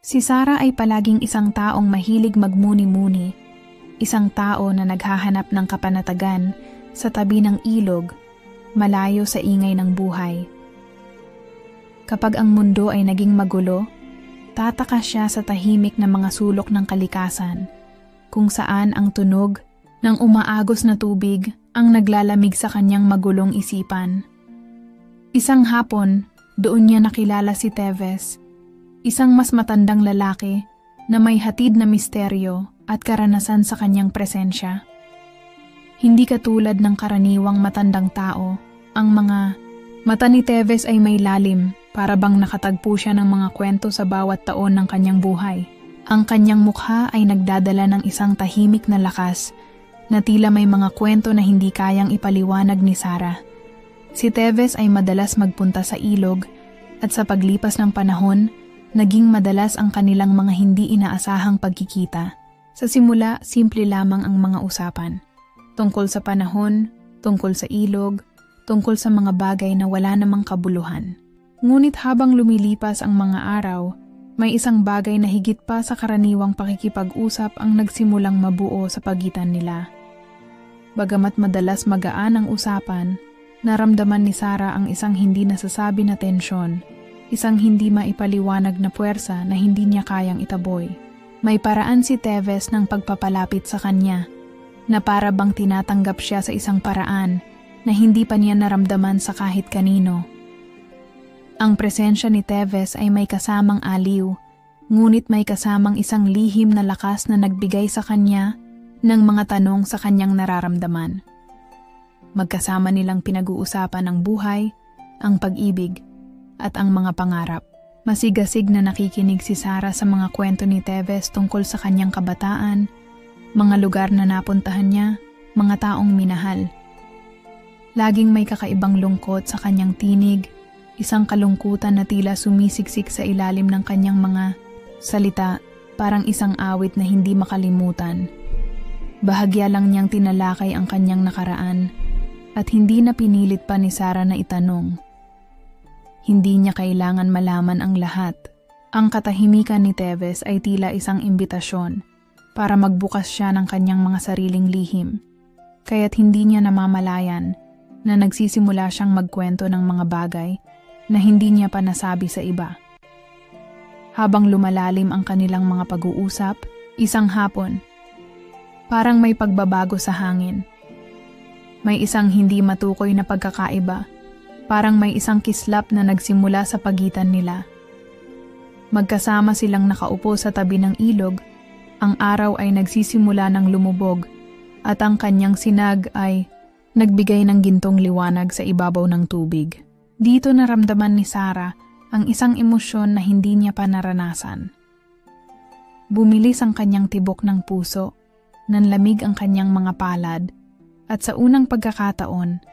Si Sarah ay palaging isang taong mahilig magmuni-muni, isang tao na naghahanap ng kapanatagan sa tabi ng ilog, malayo sa ingay ng buhay. Kapag ang mundo ay naging magulo, tataka siya sa tahimik na mga sulok ng kalikasan, kung saan ang tunog ng umaagos na tubig ang naglalamig sa kanyang magulong isipan. Isang hapon, doon niya nakilala si Tevez, isang mas matandang lalaki na may hatid na misteryo at karanasan sa kanyang presensya. Hindi katulad ng karaniwang matandang tao, ang mga mata ni Tevez ay may lalim para bang nakatagpo siya ng mga kwento sa bawat taon ng kanyang buhay. Ang kanyang mukha ay nagdadala ng isang tahimik na lakas na tila may mga kwento na hindi kayang ipaliwanag ni Sarah. Si Tevez ay madalas magpunta sa ilog at sa paglipas ng panahon, naging madalas ang kanilang mga hindi inaasahang pagkikita. Sa simula, simple lamang ang mga usapan. Tungkol sa panahon, tungkol sa ilog, tungkol sa mga bagay na wala namang kabuluhan. Ngunit habang lumilipas ang mga araw, may isang bagay na higit pa sa karaniwang pakikipag-usap ang nagsimulang mabuo sa pagitan nila. Bagamat madalas magaan ang usapan, naramdaman ni Sarah ang isang hindi nasasabi na tensyon, isang hindi maipaliwanag na puwersa na hindi niya kayang itaboy. May paraan si Tevez ng pagpapalapit sa kanya, na para bang tinatanggap siya sa isang paraan na hindi pa niya naramdaman sa kahit kanino. Ang presensya ni Tevez ay may kasamang aliw, ngunit may kasamang isang lihim na lakas na nagbigay sa kanya ng mga tanong sa kanyang nararamdaman. Magkasama nilang pinag-uusapan ang buhay, ang pag-ibig, at ang mga pangarap. Masigasig na nakikinig si Sarah sa mga kwento ni Tevez tungkol sa kanyang kabataan, mga lugar na napuntahan niya, mga taong minahal. Laging may kakaibang lungkot sa kanyang tinig, isang kalungkutan na tila sumisiksik sa ilalim ng kanyang mga salita, parang isang awit na hindi makalimutan. Bahagya lang niyang tinalakay ang kanyang nakaraan, at hindi na pinilit pa ni Sarah na itanong. Hindi niya kailangan malaman ang lahat. Ang katahimikan ni Tevez ay tila isang imbitasyon para magbukas siya ng kanyang mga sariling lihim. Kaya't hindi niya namamalayan na nagsisimula siyang magkwento ng mga bagay na hindi niya pa nasabi sa iba. Habang lumalalim ang kanilang mga pag-uusap, isang hapon, parang may pagbabago sa hangin. May isang hindi matukoy na pagkakaiba, parang may isang kislap na nagsimula sa pagitan nila. Magkasama silang nakaupo sa tabi ng ilog, ang araw ay nagsisimula ng lumubog at ang kanyang sinag ay nagbigay ng gintong liwanag sa ibabaw ng tubig. Dito naramdaman ni Sarah ang isang emosyon na hindi niya pa naranasan. Bumilis ang kanyang tibok ng puso, nanlamig ang kanyang mga palad, at sa unang pagkakataon,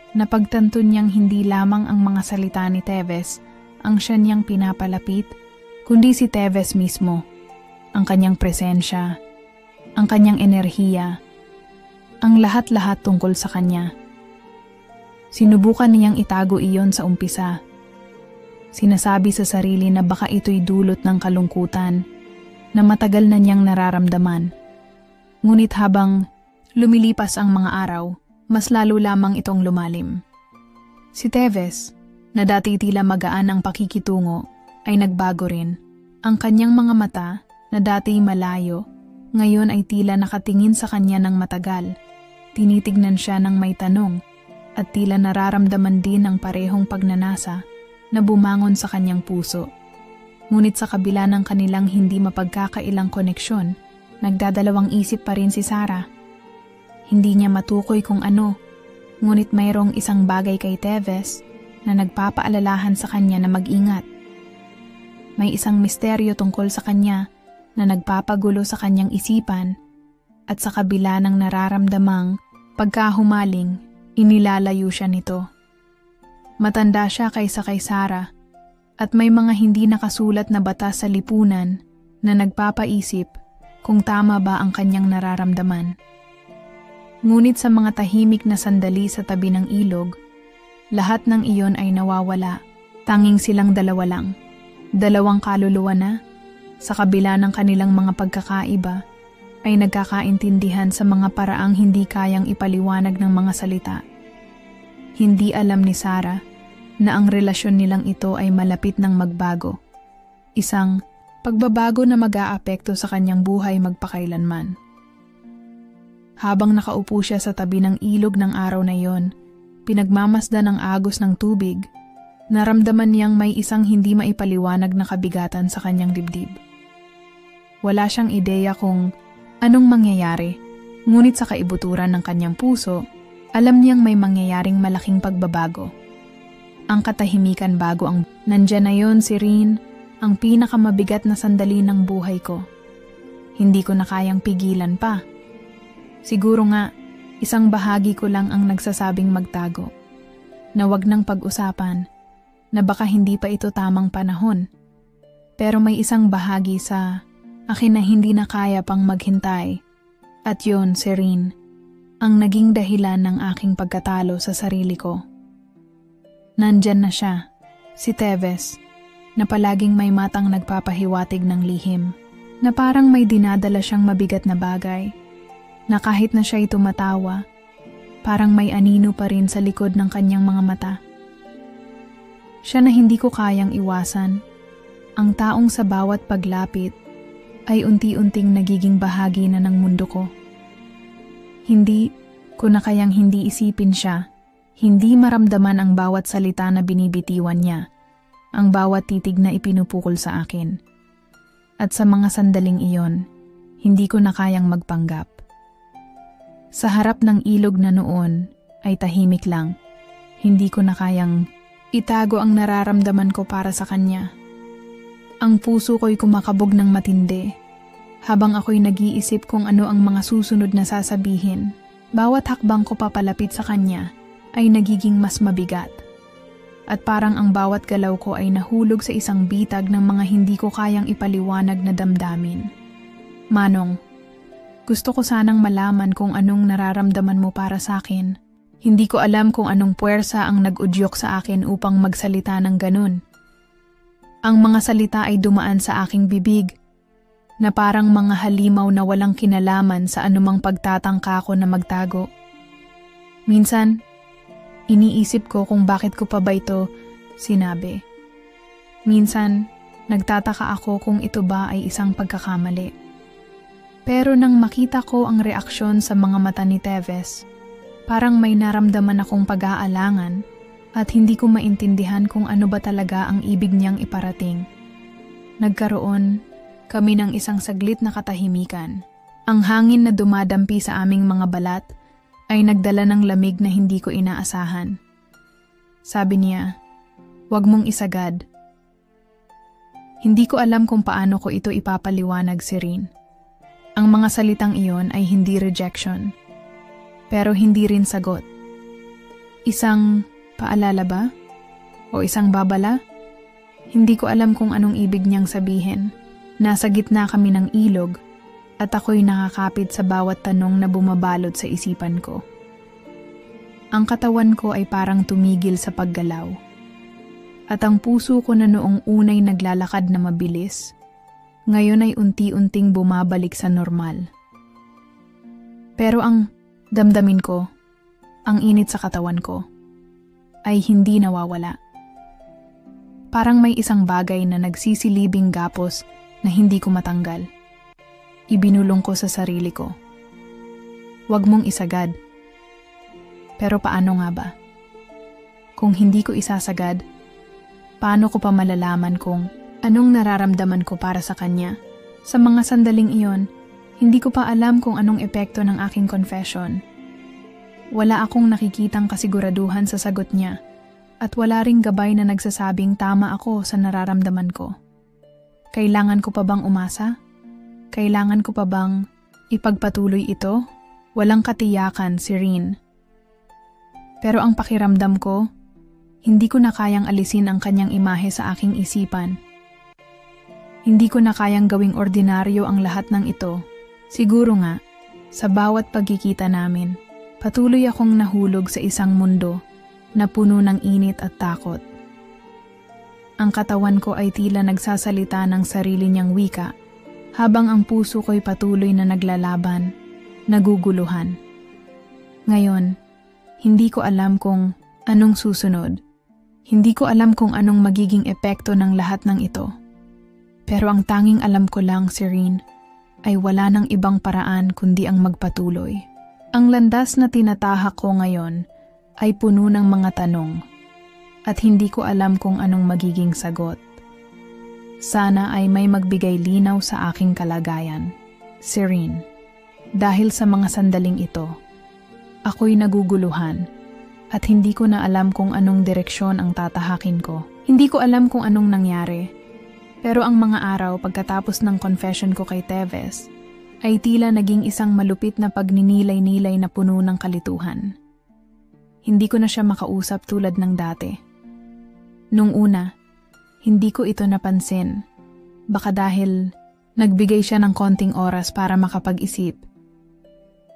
napagtanto niyang hindi lamang ang mga salita ni Tevez ang siya niyang pinapalapit, kundi si Tevez mismo, ang kanyang presensya, ang kanyang enerhiya, ang lahat-lahat tungkol sa kanya. Sinubukan niyang itago iyon sa umpisa. Sinasabi sa sarili na baka ito'y dulot ng kalungkutan na matagal na niyang nararamdaman. Ngunit habang lumilipas ang mga araw, mas lalo lamang itong lumalim. Si Tevez, na dati tila magaan ang pakikitungo, ay nagbago rin. Ang kanyang mga mata, na dati malayo, ngayon ay tila nakatingin sa kanya ng matagal. Tinitignan siya ng may tanong, at tila nararamdaman din ang parehong pagnanasa na bumangon sa kanyang puso. Ngunit sa kabila ng kanilang hindi mapagkakailang koneksyon, nagdadalawang isip pa rin si Sarah. Hindi niya matukoy kung ano, ngunit mayroong isang bagay kay Tevez na nagpapaalalahan sa kanya na mag-ingat. May isang misteryo tungkol sa kanya na nagpapagulo sa kanyang isipan at sa kabila ng nararamdamang pagkahumaling, inilalayo siya nito. Matanda siya kaysa kay Sarah at may mga hindi nakasulat na batas sa lipunan na nagpapaisip kung tama ba ang kanyang nararamdaman. Ngunit sa mga tahimik na sandali sa tabi ng ilog, lahat ng iyon ay nawawala. Tanging silang dalawa lang. Dalawang kaluluwa na, sa kabila ng kanilang mga pagkakaiba, ay nagkakaintindihan sa mga paraang hindi kayang ipaliwanag ng mga salita. Hindi alam ni Sarah na ang relasyon nilang ito ay malapit ng magbago. Isang pagbabago na mag-aapekto sa kanyang buhay magpakailanman. Habang nakaupo siya sa tabi ng ilog ng araw na iyon, pinagmamasdan ang agos ng tubig, naramdaman niyang may isang hindi maipaliwanag na kabigatan sa kanyang dibdib. Wala siyang ideya kung anong mangyayari, ngunit sa kaibuturan ng kanyang puso, alam niyang may mangyayaring malaking pagbabago. Ang katahimikan bago ang nandyan na yon si Rin, ang pinakamabigat na sandali ng buhay ko. Hindi ko na kayang pigilan pa. Siguro nga, isang bahagi ko lang ang nagsasabing magtago. Na wag nang pag-usapan, na baka hindi pa ito tamang panahon. Pero may isang bahagi sa akin na hindi na kaya pang maghintay. At yon, si Rin, ang naging dahilan ng aking pagkatalo sa sarili ko. Nandyan na siya, si Teves, na palaging may matang nagpapahiwatig ng lihim, na parang may dinadala siyang mabigat na bagay, na kahit na siya'y tumatawa, parang may anino pa rin sa likod ng kanyang mga mata. Siya na hindi ko kayang iwasan, ang taong sa bawat paglapit ay unti-unting nagiging bahagi na ng mundo ko. Hindi ko na kayang hindi isipin siya, hindi maramdaman ang bawat salita na binibitiwan niya, ang bawat titig na ipinupukol sa akin. At sa mga sandaling iyon, hindi ko na kayang magpanggap. Sa harap ng ilog na noon ay tahimik lang. Hindi ko na kayang itago ang nararamdaman ko para sa kanya. Ang puso ko'y kumakabog ng matindi. Habang ako'y nag-iisip kung ano ang mga susunod na sasabihin, bawat hakbang ko papalapit sa kanya ay nagiging mas mabigat. At parang ang bawat galaw ko ay nahulog sa isang bitag ng mga hindi ko kayang ipaliwanag na damdamin. Manong, gusto ko sanang malaman kung anong nararamdaman mo para sa akin. Hindi ko alam kung anong puwersa ang nag-udyok sa akin upang magsalita ng ganun. Ang mga salita ay dumaan sa aking bibig, na parang mga halimaw na walang kinalaman sa anumang pagtatangka ko na magtago. Minsan, iniisip ko kung bakit ko pa ba ito sinabi. Minsan, nagtataka ako kung ito ba ay isang pagkakamali. Pero nang makita ko ang reaksyon sa mga mata ni Teves, parang may naramdaman akong pag-aalangan at hindi ko maintindihan kung ano ba talaga ang ibig niyang iparating. Nagkaroon kami ng isang saglit na katahimikan. Ang hangin na dumadampi sa aming mga balat ay nagdala ng lamig na hindi ko inaasahan. Sabi niya, "Huwag mong isagad." Hindi ko alam kung paano ko ito ipapaliwanag si Rin. Ang mga salitang iyon ay hindi rejection, pero hindi rin sagot. Isang paalala ba? O isang babala? Hindi ko alam kung anong ibig niyang sabihin. Nasa gitna kami ng ilog at ako'y nakakapit sa bawat tanong na bumabalot sa isipan ko. Ang katawan ko ay parang tumigil sa paggalaw. At ang puso ko na noong unay naglalakad na mabilis, ngayon ay unti-unting bumabalik sa normal. Pero ang damdamin ko, ang init sa katawan ko, ay hindi nawawala. Parang may isang bagay na nagsisilibing gapos na hindi ko matanggal. Ibinulong ko sa sarili ko. Huwag mong isagad. Pero paano nga ba? Kung hindi ko isasagad, paano ko pa malalaman kung anong nararamdaman ko para sa kanya? Sa mga sandaling iyon, hindi ko pa alam kung anong epekto ng aking confession. Wala akong nakikitang kasiguraduhan sa sagot niya at wala ring gabay na nagsasabing tama ako sa nararamdaman ko. Kailangan ko pa bang umasa? Kailangan ko pa bang ipagpatuloy ito? Walang katiyakan si Rin. Pero ang pakiramdam ko, hindi ko na kayang alisin ang kanyang imahe sa aking isipan. Hindi ko na kayang gawing ordinaryo ang lahat ng ito. Siguro nga, sa bawat pagkikita namin, patuloy akong nahulog sa isang mundo na puno ng init at takot. Ang katawan ko ay tila nagsasalita ng sarili niyang wika, habang ang puso ko'y patuloy na naglalaban, naguguluhan. Ngayon, hindi ko alam kung anong susunod. Hindi ko alam kung anong magiging epekto ng lahat ng ito. Pero ang tanging alam ko lang, Serene, ay wala ng ibang paraan kundi ang magpatuloy. Ang landas na tinatahak ko ngayon ay puno ng mga tanong at hindi ko alam kung anong magiging sagot. Sana ay may magbigay linaw sa aking kalagayan. Serene, dahil sa mga sandaling ito, ako'y naguguluhan at hindi ko na alam kung anong direksyon ang tatahakin ko. Hindi ko alam kung anong nangyari, pero ang mga araw pagkatapos ng confession ko kay Teves ay tila naging isang malupit na pagninilay-nilay na puno ng kalituhan. Hindi ko na siya makausap tulad ng dati. Nung una, hindi ko ito napansin. Baka dahil nagbigay siya ng konting oras para makapag-isip.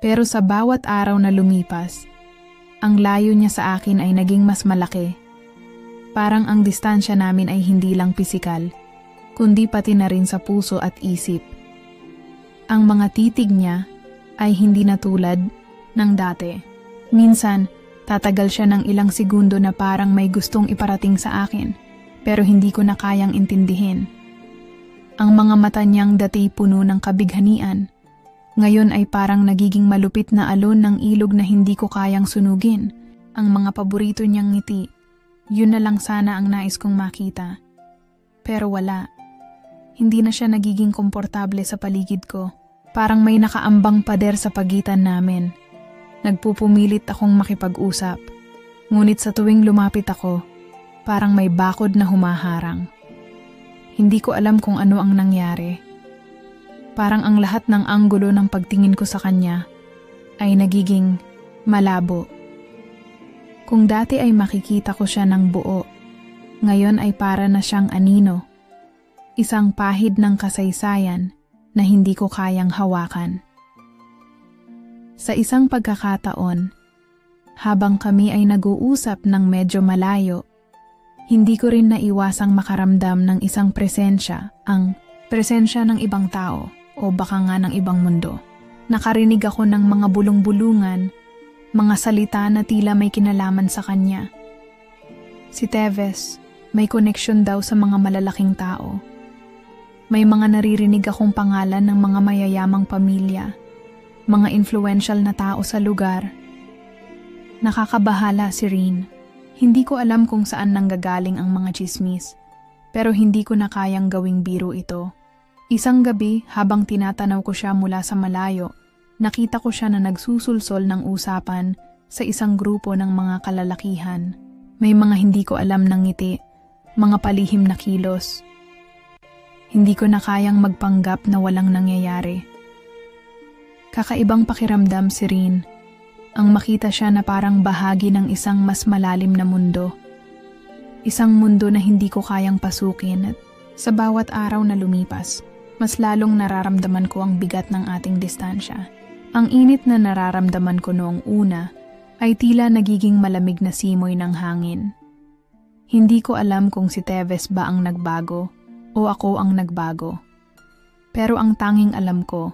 Pero sa bawat araw na lumipas, ang layo niya sa akin ay naging mas malaki. Parang ang distansya namin ay hindi lang pisikal, kundi pati na rin sa puso at isip. Ang mga titig niya ay hindi na tulad ng dati. Minsan, tatagal siya ng ilang segundo na parang may gustong iparating sa akin, pero hindi ko na kayang intindihin. Ang mga mata niyang dati puno ng kabighanian, ngayon ay parang nagiging malupit na alon ng ilog na hindi ko kayang sunugin. Ang mga paborito niyang ngiti, yun na lang sana ang nais kong makita. Pero wala. Hindi na siya nagiging komportable sa paligid ko. Parang may nakaambang pader sa pagitan namin. Nagpupumilit akong makipag-usap. Ngunit sa tuwing lumapit ako, parang may bakod na humaharang. Hindi ko alam kung ano ang nangyari. Parang ang lahat ng anggulo ng pagtingin ko sa kanya ay nagiging malabo. Kung dati ay makikita ko siya ng buo, ngayon ay para na siyang anino. Isang pahid ng kasaysayan na hindi ko kayang hawakan. Sa isang pagkakataon, habang kami ay nag-uusap ng medyo malayo, hindi ko rin naiwasang makaramdam ng isang presensya, ang presensya ng ibang tao o baka nga ng ibang mundo. Nakarinig ako ng mga bulong-bulungan, mga salita na tila may kinalaman sa kanya. Si Teves, may koneksyon daw sa mga malalaking tao. May mga naririnig akong pangalan ng mga mayayamang pamilya, mga influential na tao sa lugar. Nakakabahala, Serene. Hindi ko alam kung saan nanggagaling ang mga chismis, pero hindi ko na kayang gawing biro ito. Isang gabi, habang tinatanaw ko siya mula sa malayo, nakita ko siya na nagsusulsol ng usapan sa isang grupo ng mga kalalakihan. May mga hindi ko alam ng ngiti, mga palihim na kilos. Hindi ko na kayang magpanggap na walang nangyayari. Kakaibang pakiramdam, Serene, ang makita siya na parang bahagi ng isang mas malalim na mundo. Isang mundo na hindi ko kayang pasukin at sa bawat araw na lumipas, mas lalong nararamdaman ko ang bigat ng ating distansya. Ang init na nararamdaman ko noong una ay tila nagiging malamig na simoy ng hangin. Hindi ko alam kung si Teves ba ang nagbago o ako ang nagbago. Pero ang tanging alam ko,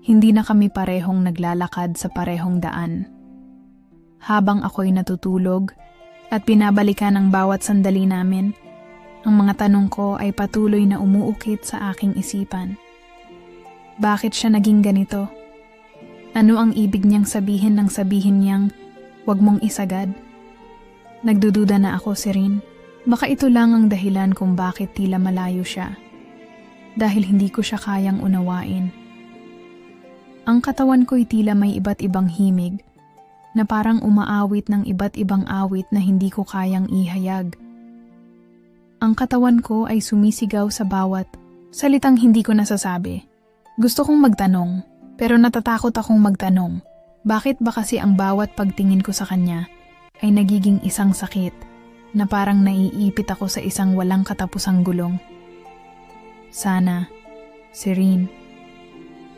hindi na kami parehong naglalakad sa parehong daan. Habang ako'y natutulog at pinabalikan ang bawat sandali namin, ang mga tanong ko ay patuloy na umuukit sa aking isipan. Bakit siya naging ganito? Ano ang ibig niyang sabihin nang sabihin niyang, "Huwag mong isagad"? Nagdududa na ako, Serene. Baka ito lang ang dahilan kung bakit tila malayo siya. Dahil hindi ko siya kayang unawain. Ang katawan ko'y tila may iba't ibang himig, na parang umaawit ng iba't ibang awit na hindi ko kayang ihayag. Ang katawan ko ay sumisigaw sa bawat salitang hindi ko nasasabi. Gusto kong magtanong, pero natatakot akong magtanong. Bakit ba kasi ang bawat pagtingin ko sa kanya ay nagiging isang sakit, na parang naiipit ako sa isang walang katapusang gulong? Sana, Serene,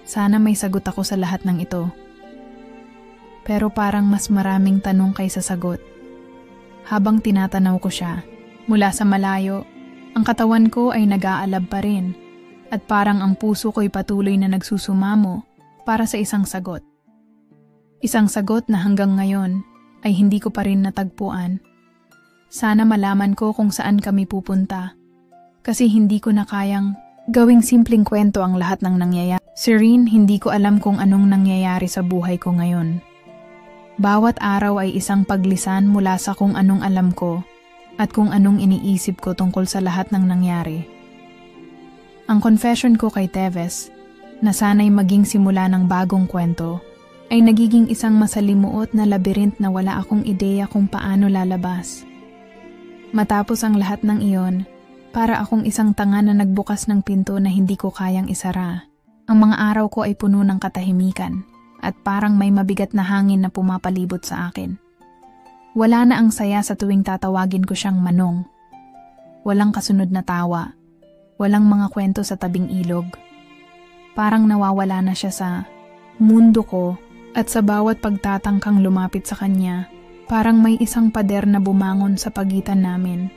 sana may sagot ako sa lahat ng ito. Pero parang mas maraming tanong kaysa sagot. Habang tinatanaw ko siya, mula sa malayo, Ang katawan ko ay nag-aalab pa rin at parang ang puso ko'y patuloy na nagsusumamo para sa isang sagot. Isang sagot na hanggang ngayon ay hindi ko pa rin natagpuan. Sana malaman ko kung saan kami pupunta kasi hindi ko na kayang gawing simpleng kwento ang lahat ng nangyayari. Serene, hindi ko alam kung anong nangyayari sa buhay ko ngayon. Bawat araw ay isang paglisan mula sa kung anong alam ko at kung anong iniisip ko tungkol sa lahat ng nangyari. Ang confession ko kay Teves, na sana'y maging simula ng bagong kwento, ay nagiging isang masalimuot na labirint na wala akong ideya kung paano lalabas. Matapos ang lahat ng iyon, para akong isang tanga na nagbukas ng pinto na hindi ko kayang isara. Ang mga araw ko ay puno ng katahimikan at parang may mabigat na hangin na pumapalibot sa akin. Wala na ang saya sa tuwing tatawagin ko siyang Manong. Walang kasunod na tawa. Walang mga kwento sa tabing ilog. Parang nawawala na siya sa mundo ko at sa bawat pagtatangkang lumapit sa kanya, parang may isang pader na bumangon sa pagitan namin.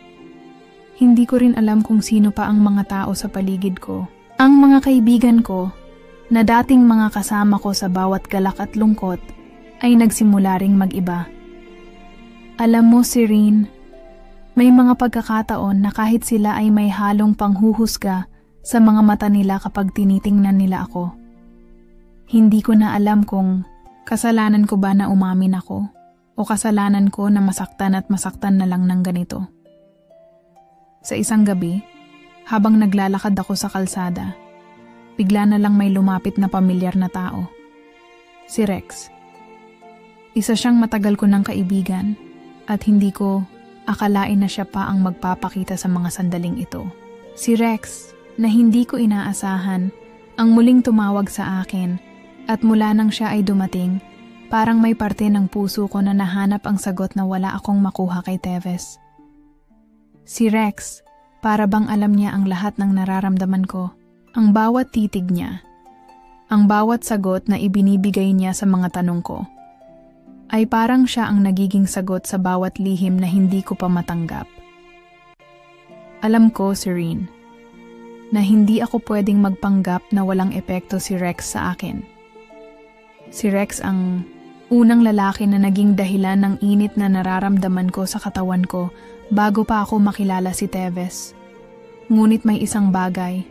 Hindi ko rin alam kung sino pa ang mga tao sa paligid ko. Ang mga kaibigan ko, na dating mga kasama ko sa bawat galak at lungkot, ay nagsimula ring mag-iba. Alam mo, Serene, may mga pagkakataon na kahit sila ay may halong panghuhusga sa mga mata nila kapag tinitingnan nila ako. Hindi ko na alam kung kasalanan ko ba na umamin ako o kasalanan ko na masaktan at masaktan na lang ng ganito. Sa isang gabi, habang naglalakad ako sa kalsada, bigla na lang may lumapit na pamilyar na tao. Si Rex. Isa siyang matagal ko ng kaibigan at hindi ko akalain na siya pa ang magpapakita sa mga sandaling ito. Si Rex, na hindi ko inaasahan, ang muling tumawag sa akin at mula nang siya ay dumating, parang may parte ng puso ko na nahanap ang sagot na wala akong makuha kay Teves. Si Rex, para bang alam niya ang lahat ng nararamdaman ko. Ang bawat titig niya, ang bawat sagot na ibinibigay niya sa mga tanong ko, ay parang siya ang nagiging sagot sa bawat lihim na hindi ko pa matanggap. Alam ko, Serene, na hindi ako pwedeng magpanggap na walang epekto si Rex sa akin. Si Rex ang unang lalaki na naging dahilan ng init na nararamdaman ko sa katawan ko bago pa ako makilala si Teves. Ngunit may isang bagay.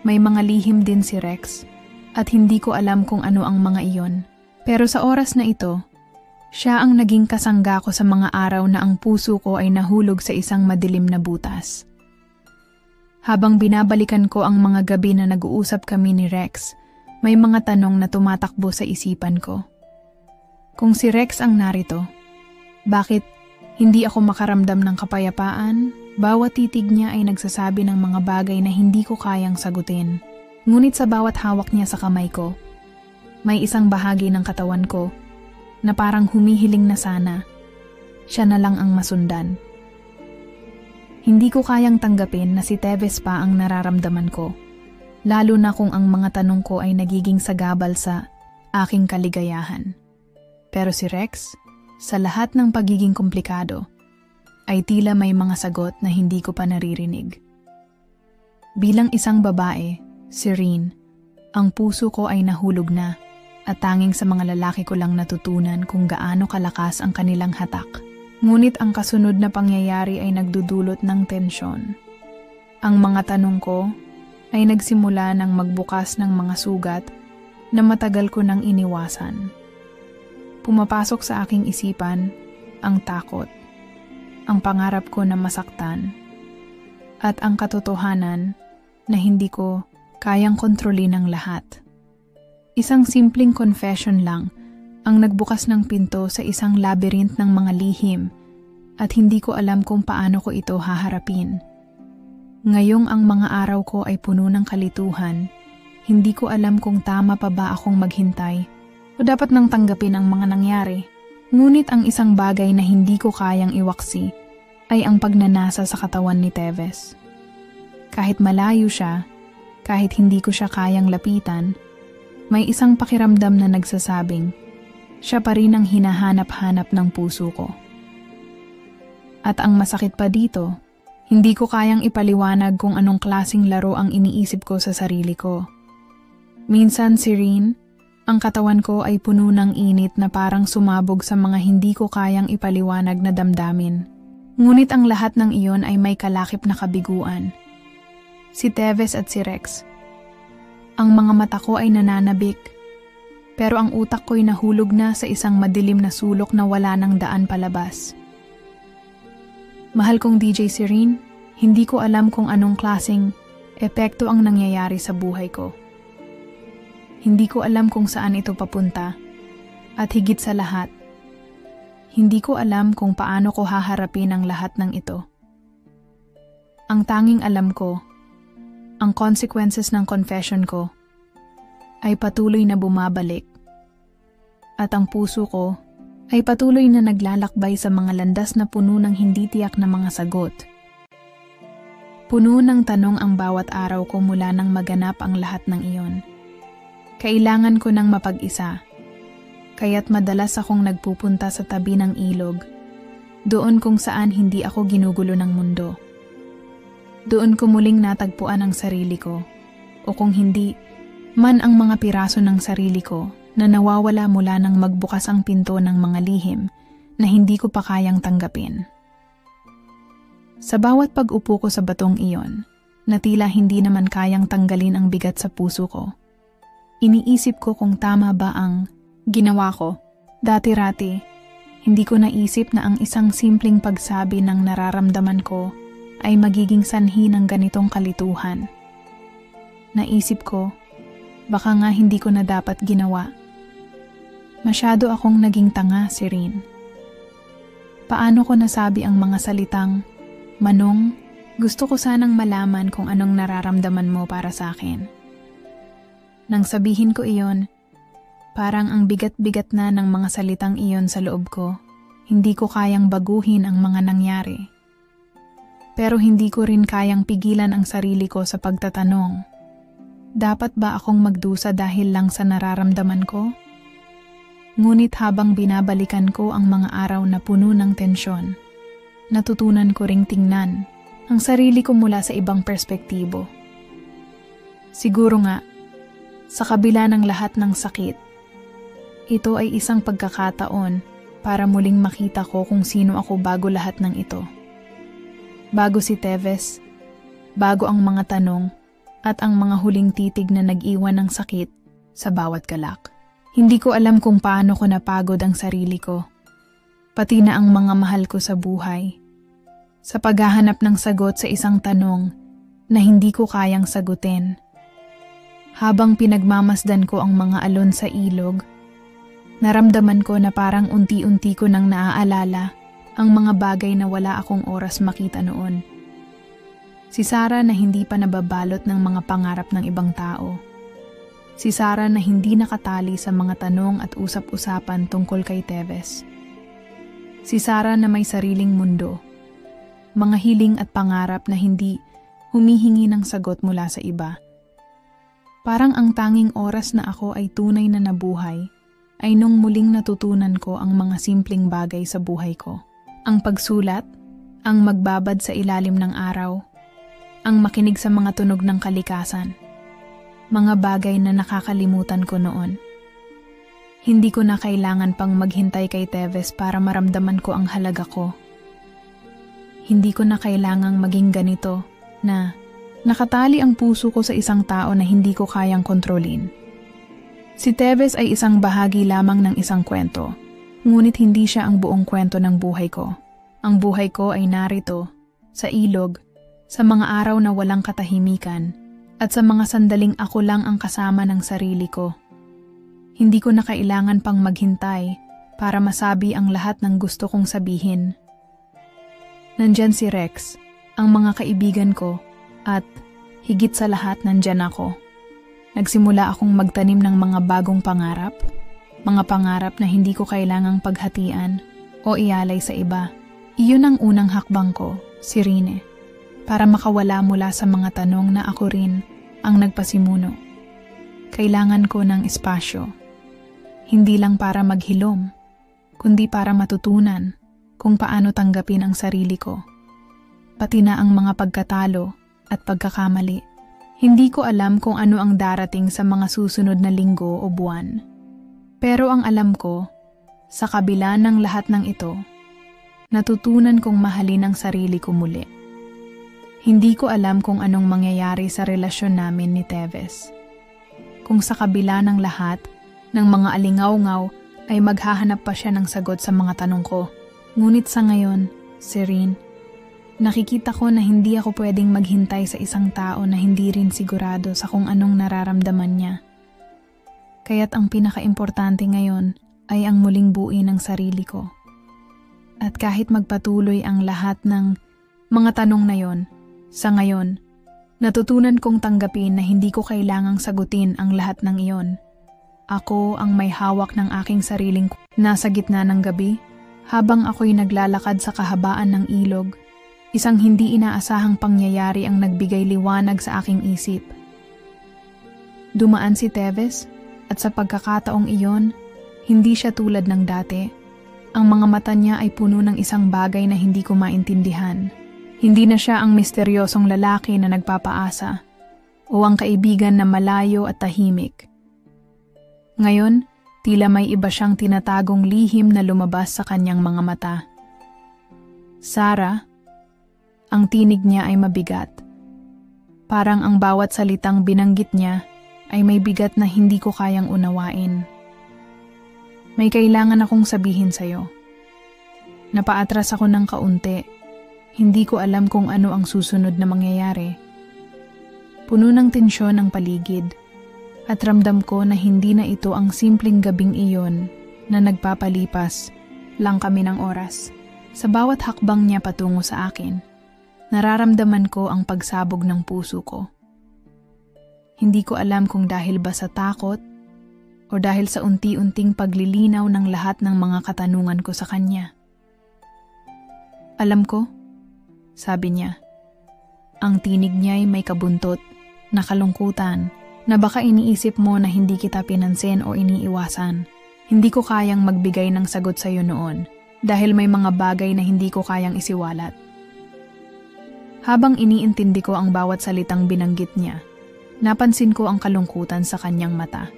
May mga lihim din si Rex at hindi ko alam kung ano ang mga iyon. Pero sa oras na ito, siya ang naging kasangga ko sa mga araw na ang puso ko ay nahulog sa isang madilim na butas. Habang binabalikan ko ang mga gabi na nag-uusap kami ni Rex, may mga tanong na tumatakbo sa isipan ko. Kung si Rex ang narito, bakit hindi ako makaramdam ng kapayapaan? Bawat titig niya ay nagsasabi ng mga bagay na hindi ko kayang sagutin. Ngunit sa bawat hawak niya sa kamay ko, may isang bahagi ng katawan ko na parang humihiling na sana siya na lang ang masundan. Hindi ko kayang tanggapin na si Teves pa ang nararamdaman ko, lalo na kung ang mga tanong ko ay nagiging sagabal sa aking kaligayahan. Pero si Rex, sa lahat ng pagiging komplikado, ay tila may mga sagot na hindi ko pa naririnig. Bilang isang babae, Serene, ang puso ko ay nahulog na at tanging sa mga lalaki ko lang natutunan kung gaano kalakas ang kanilang hatak. Ngunit ang kasunod na pangyayari ay nagdudulot ng tensyon. Ang mga tanong ko ay nagsimula ng magbukas ng mga sugat na matagal ko nang iniwasan. Pumapasok sa aking isipan ang takot, ang pangarap ko na masaktan, at ang katotohanan na hindi ko kayang kontrolin ang lahat. Isang simpleng confession lang ang nagbukas ng pinto sa isang labyrinth ng mga lihim at hindi ko alam kung paano ko ito haharapin. Ngayong ang mga araw ko ay puno ng kalituhan, hindi ko alam kung tama pa ba akong maghintay o dapat nang tanggapin ang mga nangyari. Ngunit ang isang bagay na hindi ko kayang iwaksi ay ang pagnanasa sa katawan ni Teves. Kahit malayo siya, kahit hindi ko siya kayang lapitan, may isang pakiramdam na nagsasabing, siya pa rin ang hinahanap-hanap ng puso ko. At ang masakit pa dito, Hindi ko kayang ipaliwanag kung anong klaseng laro ang iniisip ko sa sarili ko. Minsan, Serene, ang katawan ko ay puno ng init na parang sumabog sa mga hindi ko kayang ipaliwanag na damdamin. Ngunit ang lahat ng iyon ay may kalakip na kabiguan. Si Teves at si Rex. Ang mga mata ko ay nananabik, pero ang utak ko'y nahulog na sa isang madilim na sulok na wala nang daan palabas. Mahal kong DJ Serene, hindi ko alam kung anong klaseng epekto ang nangyayari sa buhay ko. Hindi ko alam kung saan ito papunta, at higit sa lahat, hindi ko alam kung paano ko haharapin ang lahat ng ito. Ang tanging alam ko, ang consequences ng confession ko, ay patuloy na bumabalik, at ang puso ko ay patuloy na naglalakbay sa mga landas na puno ng hindi tiyak na mga sagot. Puno ng tanong ang bawat araw ko mula nang maganap ang lahat ng iyon. Kailangan ko ng mapag-isa, kaya't madalas akong nagpupunta sa tabi ng ilog, doon kung saan hindi ako ginugulo ng mundo. Doon ko muling natagpuan ang sarili ko, o kung hindi, man ang mga piraso ng sarili ko na nawawala mula nang magbukas ang pinto ng mga lihim na hindi ko pa kayang tanggapin. Sa bawat pag-upo ko sa batong iyon, na tila hindi naman kayang tanggalin ang bigat sa puso ko, iniisip ko kung tama ba ang ginawa ko. Dati-rati, hindi ko naisip na ang isang simpleng pagsabi ng nararamdaman ko ay magiging sanhi ng ganitong kalituhan. Naisip ko, baka nga hindi ko na dapat ginawa. Masyado akong naging tanga, Serene. Paano ko nasabi ang mga salitang, "Manong, gusto ko sanang malaman kung anong nararamdaman mo para sa akin." Nang sabihin ko iyon, parang ang bigat-bigat na ng mga salitang iyon sa loob ko, hindi ko kayang baguhin ang mga nangyari. Pero hindi ko rin kayang pigilan ang sarili ko sa pagtatanong, dapat ba akong magdusa dahil lang sa nararamdaman ko? Ngunit habang binabalikan ko ang mga araw na puno ng tensyon, natutunan ko ring tingnan ang sarili ko mula sa ibang perspektibo. Siguro nga, sa kabila ng lahat ng sakit, ito ay isang pagkakataon para muling makita ko kung sino ako bago lahat ng ito. Bago si Teves, bago ang mga tanong, at ang mga huling titig na nag-iwan ng sakit sa bawat galak. Hindi ko alam kung paano ko napagod ang sarili ko, pati na ang mga mahal ko sa buhay, sa paghahanap ng sagot sa isang tanong na hindi ko kayang sagutin. Habang pinagmamasdan ko ang mga alon sa ilog, naramdaman ko na parang unti-unti ko nang naaalala ang mga bagay na wala akong oras makita noon. Si Sarah na hindi pa nababalot ng mga pangarap ng ibang tao. Si Sarah na hindi nakatali sa mga tanong at usap-usapan tungkol kay Teves. Si Sarah na may sariling mundo, mga hiling at pangarap na hindi humihingi ng sagot mula sa iba. Parang ang tanging oras na ako ay tunay na nabuhay ay nung muling natutunan ko ang mga simpleng bagay sa buhay ko. Ang pagsulat, ang magbabad sa ilalim ng araw, ang makinig sa mga tunog ng kalikasan. Mga bagay na nakakalimutan ko noon. Hindi ko na kailangan pang maghintay kay Teves para maramdaman ko ang halaga ko. Hindi ko na kailangang maging ganito na nakatali ang puso ko sa isang tao na hindi ko kayang kontrolin. Si Teves ay isang bahagi lamang ng isang kwento, ngunit hindi siya ang buong kwento ng buhay ko. Ang buhay ko ay narito, sa ilog, sa mga araw na walang katahimikan, at sa mga sandaling ako lang ang kasama ng sarili ko. Hindi ko na kailangan pang maghintay para masabi ang lahat ng gusto kong sabihin. Nandyan si Rex, ang mga kaibigan ko, at higit sa lahat nandyan ako. Nagsimula akong magtanim ng mga bagong pangarap, mga pangarap na hindi ko kailangang paghatian o ialay sa iba. Iyon ang unang hakbang ko, Serene, para makawala mula sa mga tanong na ako rin ang nagpasimuno. Kailangan ko ng espasyo, hindi lang para maghilom, kundi para matutunan kung paano tanggapin ang sarili ko. pati na ang mga pagkatalo at pagkakamali. Hindi ko alam kung ano ang darating sa mga susunod na linggo o buwan. Pero ang alam ko, sa kabila ng lahat ng ito, natutunan kong mahalin ang sarili ko muli. Hindi ko alam kung anong mangyayari sa relasyon namin ni Teves. Kung sa kabila ng lahat, ng mga alingaw-ngaw ay maghahanap pa siya ng sagot sa mga tanong ko. Ngunit sa ngayon, Serene, nakikita ko na hindi ako pwedeng maghintay sa isang tao na hindi rin sigurado sa kung anong nararamdaman niya. Kaya't ang pinakaimportante ngayon ay ang muling buuin ng sarili ko. At kahit magpatuloy ang lahat ng mga tanong na yon, sa ngayon, natutunan kong tanggapin na hindi ko kailangang sagutin ang lahat ng iyon. Ako ang may hawak ng aking sariling nasa gitna ng gabi, habang ako'y naglalakad sa kahabaan ng ilog. Isang hindi inaasahang pangyayari ang nagbigay liwanag sa aking isip. Dumaan si Teves, at sa pagkakataong iyon, hindi siya tulad ng dati. Ang mga mata niya ay puno ng isang bagay na hindi ko maintindihan. Hindi na siya ang misteryosong lalaki na nagpapaasa o ang kaibigan na malayo at tahimik. Ngayon, tila may iba siyang tinatagong lihim na lumabas sa kanyang mga mata. Sarah, ang tinig niya ay mabigat. Parang ang bawat salitang binanggit niya ay may bigat na hindi ko kayang unawain. May kailangan akong sabihin sa'yo. Napaatras ako ng kaunti. Hindi ko alam kung ano ang susunod na mangyayari. Puno ng tensyon ang paligid. At ramdam ko na hindi na ito ang simpleng gabing iyon na nagpapalipas lang kami ng oras. Sa bawat hakbang niya patungo sa akin, nararamdaman ko ang pagsabog ng puso ko. Hindi ko alam kung dahil ba sa takot o dahil sa unti-unting paglilinaw ng lahat ng mga katanungan ko sa kanya. Alam ko, sabi niya. Ang tinig niya ay may kabuntot, na kalungkutan, na baka iniisip mo na hindi kita pinansin o iniiwasan. Hindi ko kayang magbigay ng sagot sa iyo noon dahil may mga bagay na hindi ko kayang isiwalat. Habang iniintindi ko ang bawat salitang binanggit niya, napansin ko ang kalungkutan sa kanyang mata.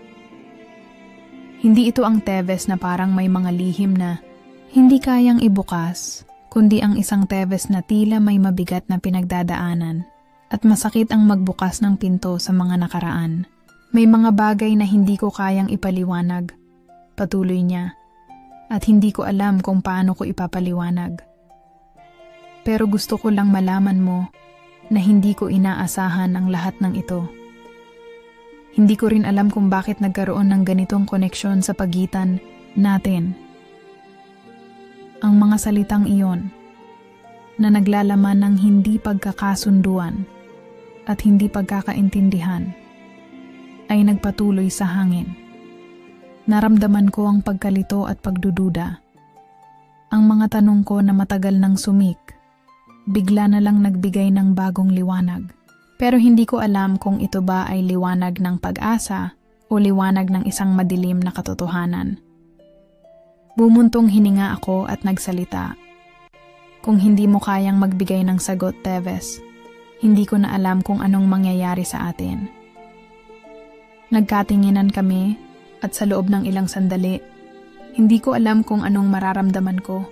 Hindi ito ang Teves na parang may mga lihim na hindi kayang ibukas, kundi ang isang Teves na tila may mabigat na pinagdadaanan at masakit ang magbukas ng pinto sa mga nakaraan. May mga bagay na hindi ko kayang ipaliwanag, patuloy niya, at hindi ko alam kung paano ko ipapaliwanag. Pero gusto ko lang malaman mo na hindi ko inaasahan ang lahat ng ito. Hindi ko rin alam kung bakit nagkaroon ng ganitong koneksyon sa pagitan natin. Ang mga salitang iyon na naglalaman ng hindi pagkakasunduan at hindi pagkakaintindihan ay nagpatuloy sa hangin. Naramdaman ko ang pagkalito at pagdududa. Ang mga tanong ko na matagal nang sumik, bigla na lang nagbigay ng bagong liwanag. Pero hindi ko alam kung ito ba ay liwanag ng pag-asa o liwanag ng isang madilim na katotohanan. Bumuntong hininga ako at nagsalita. Kung hindi mo kayang magbigay ng sagot, Teves, hindi ko na alam kung anong mangyayari sa atin. Nagkatinginan kami at sa loob ng ilang sandali, hindi ko alam kung anong mararamdaman ko.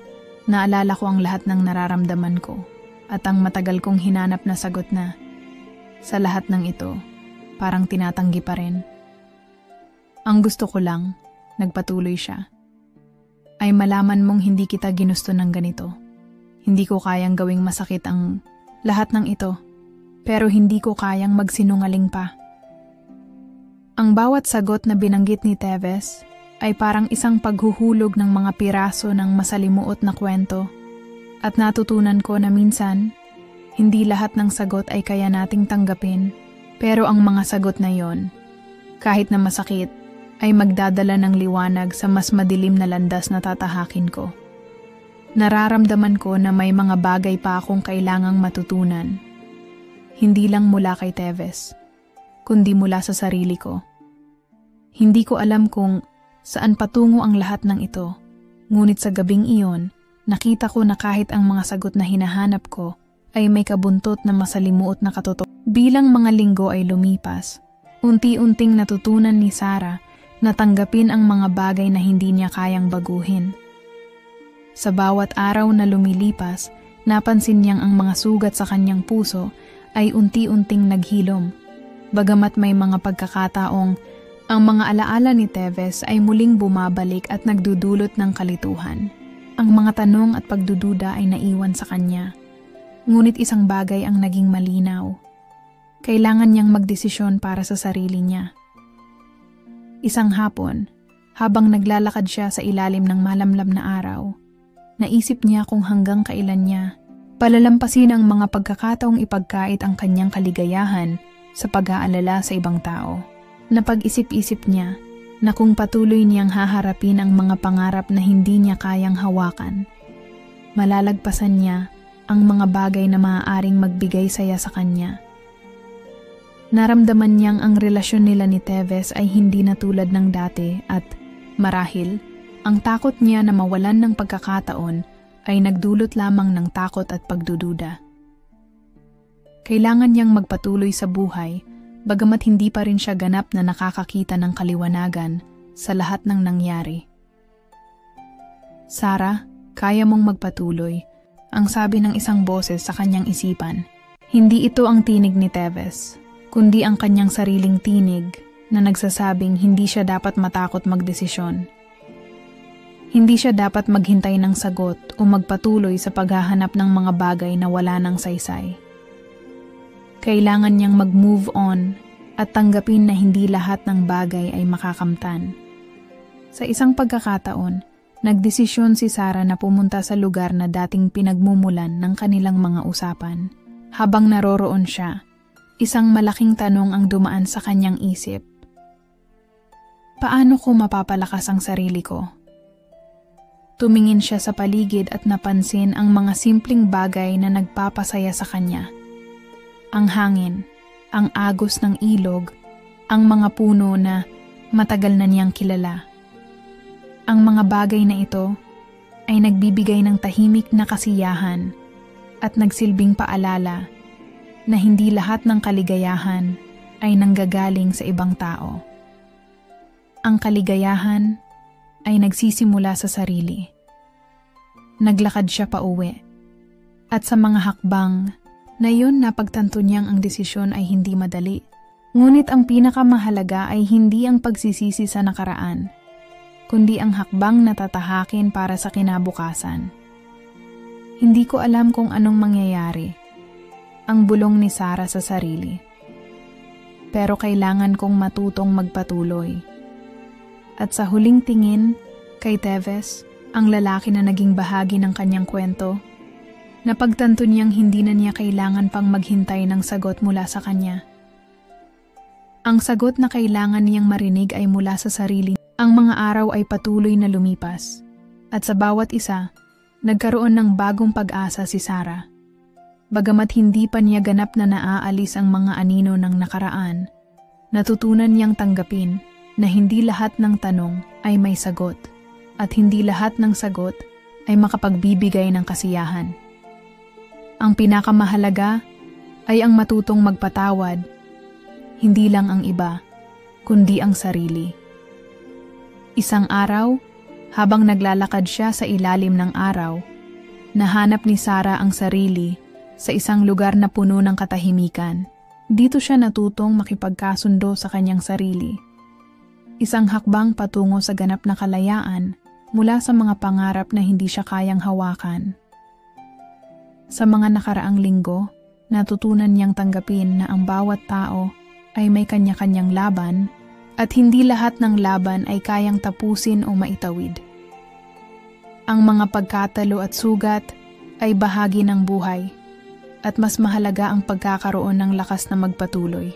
Naalala ko ang lahat ng nararamdaman ko at ang matagal kong hinanap na sagot na sa lahat ng ito, parang tinatanggi pa rin. Ang gusto ko lang, nagpatuloy siya, ay malaman mong hindi kita ginusto ng ganito. Hindi ko kayang gawing masakit ang lahat ng ito, pero hindi ko kayang magsinungaling pa. Ang bawat sagot na binanggit ni Teves ay parang isang paghuhulog ng mga piraso ng masalimuot na kwento, at natutunan ko na minsan, hindi lahat ng sagot ay kaya nating tanggapin, pero ang mga sagot na yon, kahit na masakit, ay magdadala ng liwanag sa mas madilim na landas na tatahakin ko. Nararamdaman ko na may mga bagay pa akong kailangang matutunan. Hindi lang mula kay Teves, kundi mula sa sarili ko. Hindi ko alam kung saan patungo ang lahat ng ito, ngunit sa gabing iyon, nakita ko na kahit ang mga sagot na hinahanap ko ay may kabuntot na masalimuot na katotohanan. Bilang mga linggo ay lumipas, unti-unting natutunan ni Sarah na tanggapin ang mga bagay na hindi niya kayang baguhin. Sa bawat araw na lumilipas, napansin niyang ang mga sugat sa kanyang puso ay unti-unting naghilom. Bagamat may mga pagkakataong ang mga alaala ni Teves ay muling bumabalik at nagdudulot ng kalituhan. Ang mga tanong at pagdududa ay naiwan sa kanya. Ngunit isang bagay ang naging malinaw. Kailangan niyang magdesisyon para sa sarili niya. Isang hapon, habang naglalakad siya sa ilalim ng malamlam na araw, naisip niya kung hanggang kailan niya palalampasin ang mga pagkakataong ipagkait ang kanyang kaligayahan sa pag-aalala sa ibang tao. Napag-isip-isip niya na kung patuloy niyang haharapin ang mga pangarap na hindi niya kayang hawakan, malalagpasan niya ang mga bagay na maaaring magbigay saya sa kanya. Naramdaman niyang ang relasyon nila ni Teves ay hindi na tulad ng dati at, marahil, ang takot niya na mawalan ng pagkakataon ay nagdulot lamang ng takot at pagdududa. Kailangan niyang magpatuloy sa buhay, bagamat hindi pa rin siya ganap na nakakakita ng kaliwanagan sa lahat ng nangyari. Sarah, kaya mong magpatuloy, ang sabi ng isang boses sa kanyang isipan. Hindi ito ang tinig ni Teves, kundi ang kanyang sariling tinig na nagsasabing hindi siya dapat matakot magdesisyon. Hindi siya dapat maghintay ng sagot o magpatuloy sa paghahanap ng mga bagay na wala ng saysay. Kailangan niyang mag-move on at tanggapin na hindi lahat ng bagay ay makakamtan. Sa isang pagkakataon, nagdesisyon si Sarah na pumunta sa lugar na dating pinagmumulan ng kanilang mga usapan. Habang naroroon siya, isang malaking tanong ang dumaan sa kanyang isip. Paano ko mapapalakas ang sarili ko? Tumingin siya sa paligid at napansin ang mga simpleng bagay na nagpapasaya sa kanya. Ang hangin, ang agos ng ilog, ang mga puno na matagal na niyang kilala. Ang mga bagay na ito ay nagbibigay ng tahimik na kasiyahan at nagsilbing paalala na hindi lahat ng kaligayahan ay nanggagaling sa ibang tao. Ang kaligayahan ay nagsisimula sa sarili. Naglakad siya pauwi. At sa mga hakbang na yun napagtanto niyang ang desisyon ay hindi madali. Ngunit ang pinakamahalaga ay hindi ang pagsisisi sa nakaraan, kundi ang hakbang na tatahakin para sa kinabukasan. Hindi ko alam kung anong mangyayari, ang bulong ni Sarah sa sarili. Pero kailangan kong matutong magpatuloy. At sa huling tingin, kay Teves, ang lalaki na naging bahagi ng kanyang kwento, napagtanto niyang hindi na niya kailangan pang maghintay ng sagot mula sa kanya. Ang sagot na kailangan niyang marinig ay mula sa sarili. Ang mga araw ay patuloy na lumipas. At sa bawat isa, nagkaroon ng bagong pag-asa si Sarah. Bagamat hindi pa niya ganap na naaalis ang mga anino ng nakaraan, natutunan niyang tanggapin na hindi lahat ng tanong ay may sagot at hindi lahat ng sagot ay makapagbibigay ng kasiyahan. Ang pinakamahalaga ay ang matutong magpatawad, hindi lang ang iba, kundi ang sarili. Isang araw, habang naglalakad siya sa ilalim ng araw, nahanap ni Sarah ang sarili sa isang lugar na puno ng katahimikan. Dito siya natutong makipagkasundo sa kanyang sarili. Isang hakbang patungo sa ganap na kalayaan mula sa mga pangarap na hindi siya kayang hawakan. Sa mga nakaraang linggo, natutunan niyang tanggapin na ang bawat tao ay may kanya-kanyang laban at hindi lahat ng laban ay kayang tapusin o maitawid. Ang mga pagkatalo at sugat ay bahagi ng buhay at mas mahalaga ang pagkakaroon ng lakas na magpatuloy.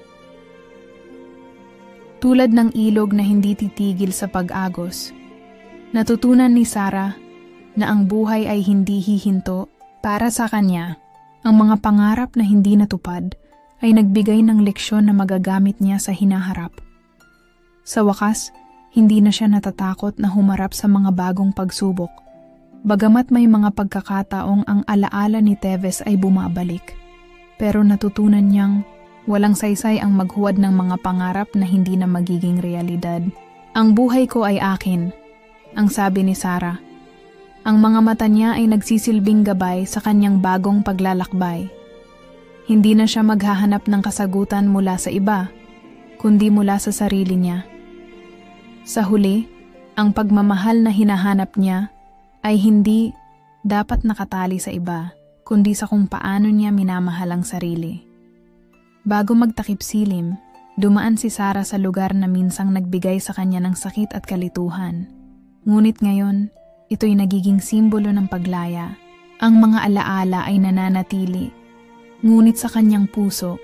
Tulad ng ilog na hindi titigil sa pag-agos, natutunan ni Sarah na ang buhay ay hindi hihinto para sa kanya. Ang mga pangarap na hindi natupad ay nagbigay ng leksyon na magagamit niya sa hinaharap. Sa wakas, hindi na siya natatakot na humarap sa mga bagong pagsubok Bagamat may mga pagkakataong ang alaala ni Teves ay bumabalik, pero natutunan niyang walang saysay ang maghuwad ng mga pangarap na hindi na magiging realidad. Ang buhay ko ay akin, ang sabi ni Sarah. Ang mga mata niya ay nagsisilbing gabay sa kanyang bagong paglalakbay. Hindi na siya maghahanap ng kasagutan mula sa iba, kundi mula sa sarili niya. Sa huli, ang pagmamahal na hinahanap niya ay hindi dapat nakatali sa iba, kundi sa kung paano niya minamahal ang sarili. Bago magtakip silim, dumaan si Sarah sa lugar na minsang nagbigay sa kanya ng sakit at kalituhan. Ngunit ngayon, ito'y nagiging simbolo ng paglaya. Ang mga alaala ay nananatili, ngunit sa kanyang puso,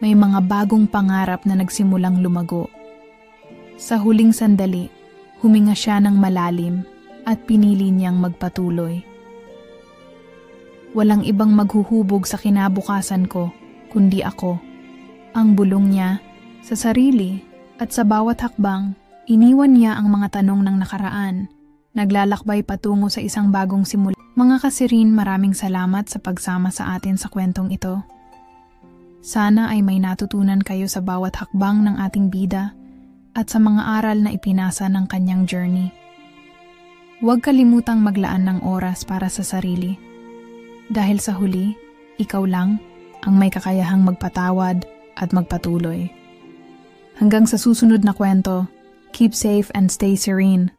may mga bagong pangarap na nagsimulang lumago. Sa huling sandali, huminga siya ng malalim at pinili niyang magpatuloy. Walang ibang maghuhubog sa kinabukasan ko, kundi ako. Ang bulong niya sa sarili at sa bawat hakbang, iniwan niya ang mga tanong ng nakaraan. Naglalakbay patungo sa isang bagong simula. Mga kasirin, maraming salamat sa pagsama sa atin sa kwentong ito. Sana ay may natutunan kayo sa bawat hakbang ng ating bida at sa mga aral na ipinasa ng kanyang journey. Huwag kalimutang maglaan ng oras para sa sarili. Dahil sa huli, ikaw lang ang may kakayahang magpatawad at magpatuloy. Hanggang sa susunod na kwento, keep safe and stay serene.